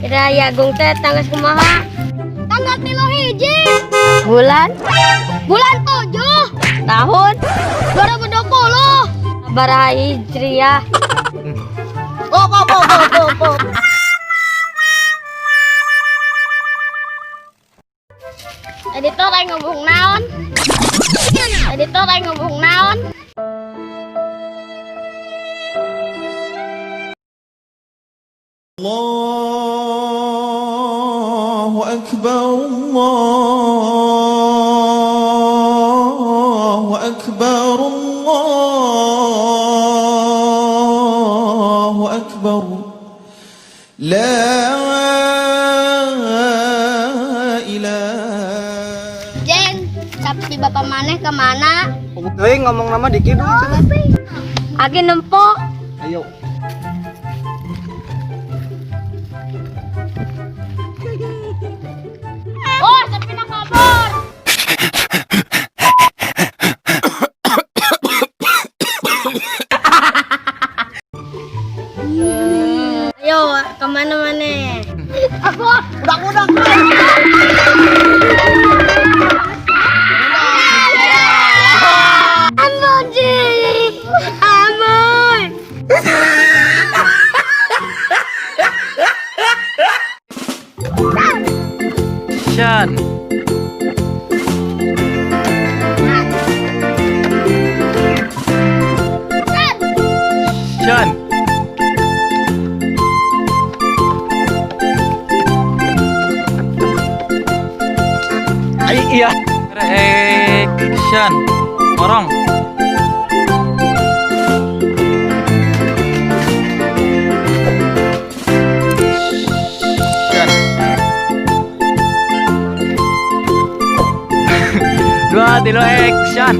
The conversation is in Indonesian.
Raya Agung teh tanggal kumaha? Tanggal 3 Bulan? bulan 7 Tahun? 2020. Sabaraha Hijriah. Oh. Editor ay ngubung naon? Editor ay ngubung naon? الله أكبر الله أكبر الله أكبر لا إله. Jeng, sabti bapak maneh kemana? Euy ngomong nama dikit dulu cenah. Agi nempok. Ayo. Oh, sapi na kabur. Ayo, kemana mana? Aku udah. Amun sih, amun. Shan. Shan. Iya. Action. Orang. Shan. 2, 3, action.